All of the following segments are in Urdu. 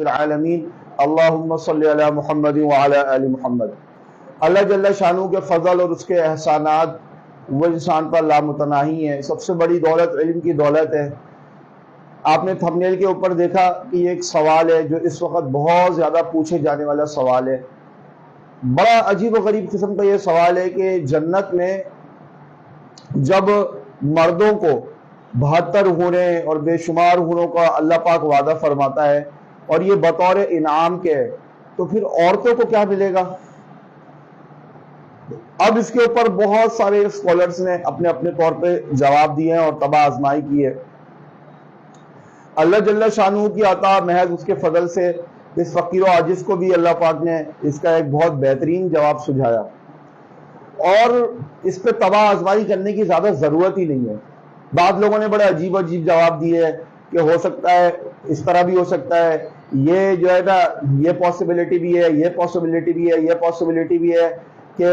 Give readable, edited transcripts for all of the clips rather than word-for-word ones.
العالمین اللہم صلی علی محمد وعلی آل محمد۔ اللہ جل شانہ کے فضل اور اس کے احسانات وہ انسان پر لامتناہی ہیں۔ سب سے بڑی دولت علم کی دولت ہے۔ آپ نے تھمبنیل کے اوپر دیکھا کہ یہ ایک سوال ہے جو اس وقت بہت زیادہ پوچھے جانے والا سوال ہے۔ بڑا عجیب و غریب قسم کا یہ سوال ہے کہ جنت میں جب مردوں کو 72 حوریں اور بے شمار حوروں کا اللہ پاک وعدہ فرماتا ہے اور یہ بطور انعام کے ہے، تو پھر عورتوں کو کیا ملے گا؟ اب اس کے اوپر بہت سارے اسکالرز نے اپنے اپنے طور پہ جواب دیے ہیں اور تباہ آزمائی کی ہے۔ اللہ جل شانہ کی عطا محض اس کے فضل سے اس فقیر و عاجز کو بھی اللہ پاک نے اس کا ایک بہت بہترین جواب سجھایا، اور اس پہ تباہ آزمائی کرنے کی زیادہ ضرورت ہی نہیں ہے۔ بعض لوگوں نے بڑے عجیب عجیب جواب دیے ہیں کہ ہو سکتا ہے اس طرح بھی ہو سکتا ہے، یہ جو ہے نا یہ پاسبلٹی بھی ہے، یہ پاسبلٹی بھی ہے، یہ پاسبلٹی بھی ہے کہ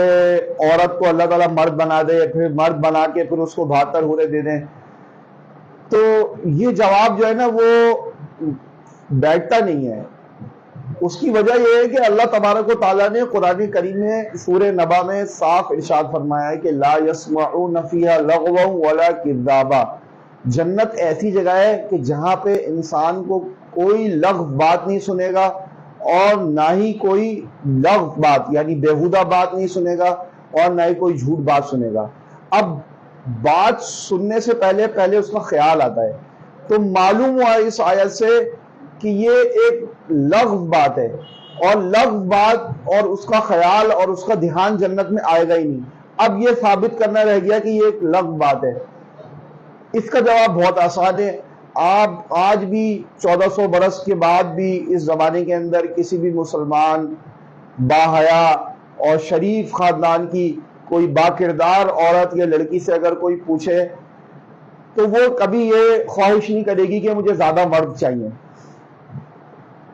عورت کو اللہ تعالیٰ مرد بنا دے، پھر مرد بنا کے پھر اس کو 72 حوریں دے دیں۔ تو یہ جواب جو ہے نا وہ بیٹھتا نہیں ہے۔ اس کی وجہ یہ ہے کہ اللہ تبارک و تعالیٰ نے قرآن کریم میں سورہ نبا میں صاف ارشاد فرمایا ہے کہ لا یسمعون فیہا لغوا ولا کذابا۔ جنت ایسی جگہ ہے کہ جہاں پہ انسان کو کوئی لغو بات نہیں سنے گا اور نہ ہی کوئی لغو بات یعنی بیہودہ بات نہیں سنے گا اور نہ ہی کوئی جھوٹ بات سنے گا۔ اب بات سننے سے پہلے اس کا خیال آتا ہے، تو معلوم ہوا اس آیت سے کہ یہ ایک لغو بات ہے، اور لغو بات اور اس کا خیال اور اس کا دھیان جنت میں آئے گا ہی نہیں۔ اب یہ ثابت کرنا رہ گیا کہ یہ ایک لغو بات ہے۔ اس کا جواب بہت آسان ہے۔ آپ آج بھی 1400 برس کے بعد بھی اس زمانے کے اندر کسی بھی مسلمان باحیا اور شریف خاندان کی کوئی با کردار عورت یا لڑکی سے اگر کوئی پوچھے تو وہ کبھی یہ خواہش نہیں کرے گی کہ مجھے زیادہ مرد چاہیے۔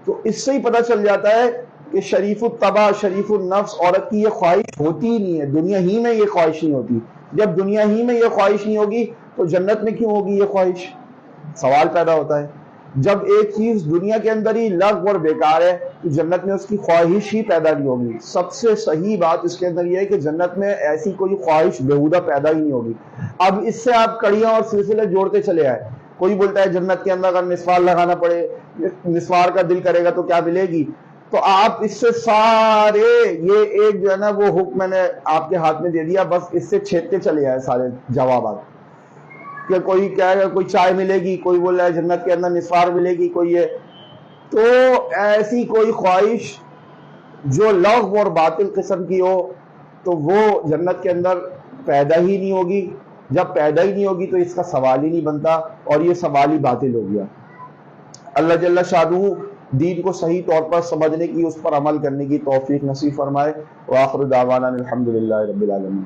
تو اس سے ہی پتہ چل جاتا ہے کہ شریف الطبع شریف النفس عورت کی یہ خواہش ہوتی ہی نہیں ہے، دنیا ہی میں یہ خواہش نہیں ہوتی۔ جب دنیا ہی میں یہ خواہش نہیں ہوگی تو جنت میں کیوں ہوگی یہ خواہش؟ سوال پیدا ہوتا ہے۔ جب ایک چیز دنیا کے اندر ہی لغو اور بیکار ہے تو جنت میں اس کی خواہش ہی پیدا نہیں ہوگی۔ سب سے صحیح بات اس کے اندر یہ ہے کہ جنت میں ایسی کوئی خواہش بیہودہ پیدا ہی نہیں ہوگی۔ اب اس سے آپ کڑیاں اور سلسلے جوڑتے چلے آئے۔ کوئی بولتا ہے جنت کے اندر اگر مسوار لگانا پڑے، مسوار کا دل کرے گا تو کیا ملے گی؟ تو آپ اس سے سارے یہ ایک جو ہے نا وہ حکم میں نے آپ کے ہاتھ میں دے دیا، بس اس سے چھیدتے چلے آئے سارے جوابات کہ کوئی کیا ہے کوئی چائے ملے گی، کوئی بول رہا ہے جنت کے اندر مسوار ملے گی، کوئی یہ۔ تو ایسی کوئی خواہش جو لغو اور باطل قسم کی ہو تو وہ جنت کے اندر پیدا ہی نہیں ہوگی۔ جب پیدا ہی نہیں ہوگی تو اس کا سوال ہی نہیں بنتا، اور یہ سوال ہی باطل ہو گیا۔ اللہ جل شانہ دین کو صحیح طور پر سمجھنے کی، اس پر عمل کرنے کی توفیق نصیب فرمائے۔ وآخر دعوانا الحمدللہ رب العالمین۔